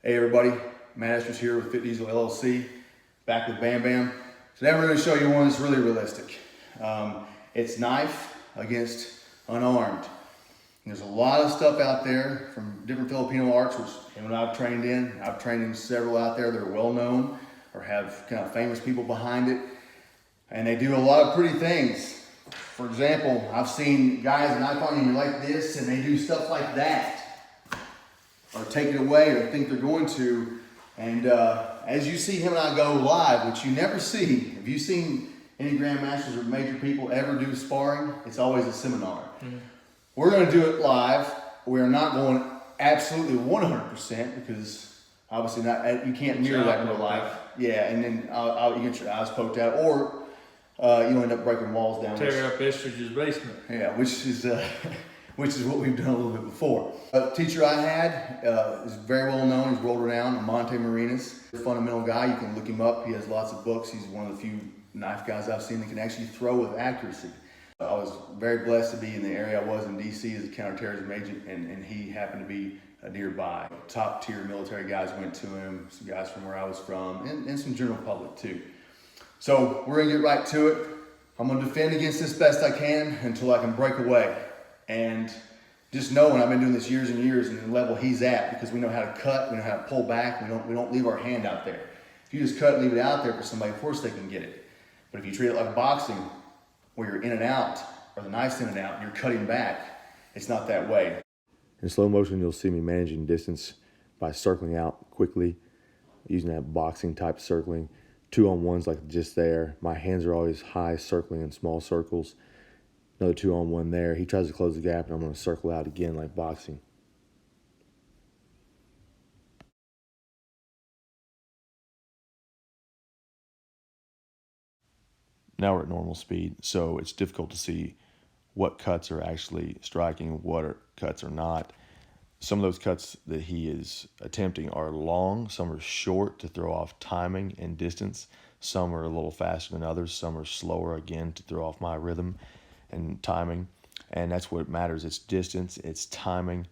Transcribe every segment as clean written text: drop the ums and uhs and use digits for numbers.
Hey everybody, Matt Esters here with Fit Diesel LLC, back with Bam Bam. Today I'm going to show you one that's really realistic. It's knife against unarmed. And there's a lot of stuff out there from different Filipino arts, which I've trained in several out there that are well known or have kind of famous people behind it. And they do a lot of pretty things. For example, I've seen guys with knife on you like this and they do stuff like that. Or take it away or think they're going to. And as you see him and I go live, which you never see, have you seen any grandmasters or major people ever do sparring? It's always a seminar. Mm-hmm. We're going to do it live. We are not going absolutely 100% because obviously you can't mirror that in real life. Yeah, and then you get your eyes poked out, or you end up breaking walls down. Tear up Estridge's basement. Yeah, which is what we've done a little bit before. A teacher I had is very well known, he's world renowned, Monte Marinas. A fundamental guy, you can look him up, he has lots of books. He's one of the few knife guys I've seen that can actually throw with accuracy. I was very blessed to be in the area I was in DC as a counterterrorism agent, and he happened to be nearby. Top tier military guys went to him, some guys from where I was from, and some general public too. So we're gonna get right to it. I'm gonna defend against this best I can until I can break away. And just knowing I've been doing this years and years and the level he's at, because we know how to cut, we know how to pull back, we don't leave our hand out there. If you just cut and leave it out there for somebody, of course they can get it. But if you treat it like boxing, where you're in and out, or the knife's in and out, and you're cutting back, it's not that way. In slow motion, you'll see me managing distance by circling out quickly, using that boxing type circling. 2-on-1s like just there. My hands are always high, circling in small circles. Another 2-on-1 there. He tries to close the gap, and I'm going to circle out again like boxing. Now we're at normal speed, so it's difficult to see what cuts are actually striking, cuts are not. Some of those cuts that he is attempting are long, some are short to throw off timing and distance, some are a little faster than others, some are slower again to throw off my rhythm and timing, and that's what matters. It's distance, it's timing,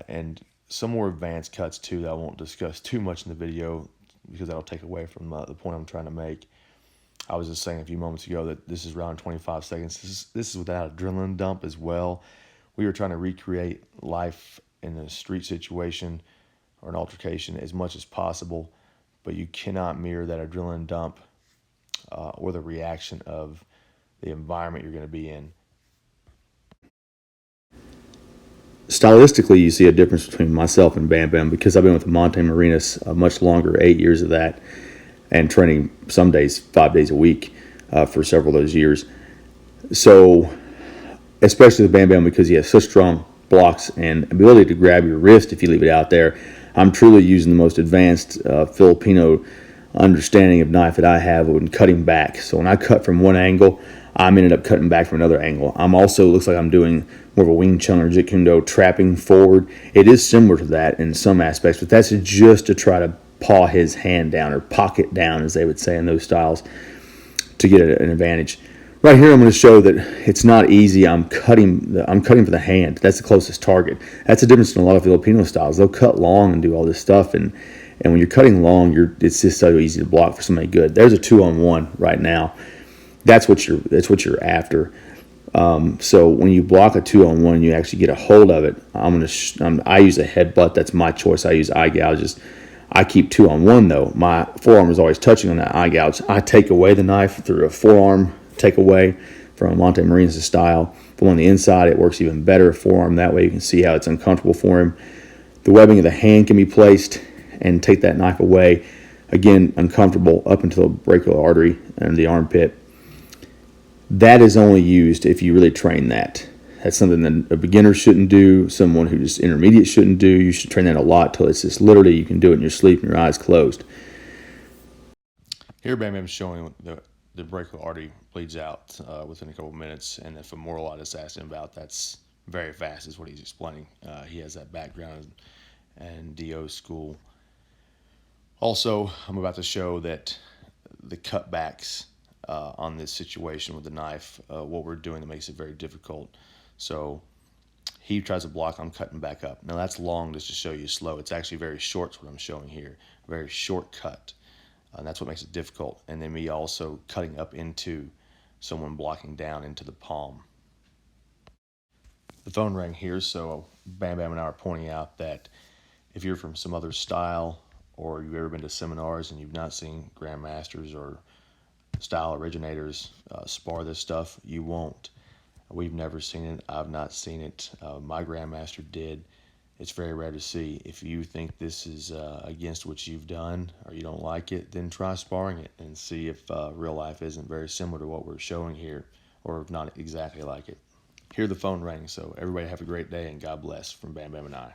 and some more advanced cuts too that I won't discuss too much in the video because that'll take away from the point I'm trying to make. I was just saying a few moments ago that this is around 25 seconds. This is without adrenaline dump as well. We were trying to recreate life in a street situation or an altercation as much as possible, but you cannot mirror that adrenaline dump or the reaction of the environment you're going to be in. Stylistically, you see a difference between myself and Bam Bam because I've been with Monte Marinas much longer, 8 years of that, and training some days, 5 days a week for several of those years. So, especially with Bam Bam because he has such strong blocks and ability to grab your wrist if you leave it out there, I'm truly using the most advanced Filipino understanding of knife that I have when cutting back. So when I cut from one angle, I'm ended up cutting back from another angle. I'm also, looks like I'm doing more of a Wing Chun or Jeet Kune Do trapping forward. It is similar to that in some aspects, but that's just to try to paw his hand down or pocket down, as they would say in those styles, to get an advantage. Right here, I'm going to show that it's not easy. I'm cutting for the hand. That's the closest target. That's the difference in a lot of Filipino styles. They'll cut long and do all this stuff, and when you're cutting long, it's just so easy to block for somebody good. There's a 2-on-1 right now. That's what you're after. So when you block a 2-on-1, you actually get a hold of it. I use a headbutt. That's my choice. I use eye gouges. I keep 2-on-1 though. My forearm is always touching on that eye gouge. I take away the knife through a forearm takeaway from Monte Marinas' style. But on the inside, it works even better. Forearm, that way you can see how it's uncomfortable for him. The webbing of the hand can be placed and take that knife away. Again, uncomfortable up until the brachial artery and the armpit. That is only used if you really train that. That's something that a beginner shouldn't do, someone who just intermediate shouldn't do. You should train that a lot till it's just literally you can do it in your sleep and your eyes closed. Here Bam Bam's showing the brachial artery bleeds out within a couple of minutes, and the femoral I just asked him about, that's very fast is what he's explaining. He has that background and DO school. Also, I'm about to show that the cutbacks on this situation with the knife, what we're doing that makes it very difficult. So He tries to block, I'm cutting back up. Now that's long just to show you slow. It's actually very short, is what I'm showing here. Very short cut. And that's what makes it difficult. And then me also cutting up into someone blocking down into the palm. The phone rang here, so Bam Bam and I are pointing out that if you're from some other style, or you've ever been to seminars and you've not seen grandmasters or style originators spar this stuff, you won't. We've never seen it. I've not seen it. My grandmaster did. It's very rare to see. If you think this is against what you've done or you don't like it, then try sparring it and see if real life isn't very similar to what we're showing here, or if not exactly like it. Here the phone rang, so everybody have a great day and God bless from Bam Bam and I.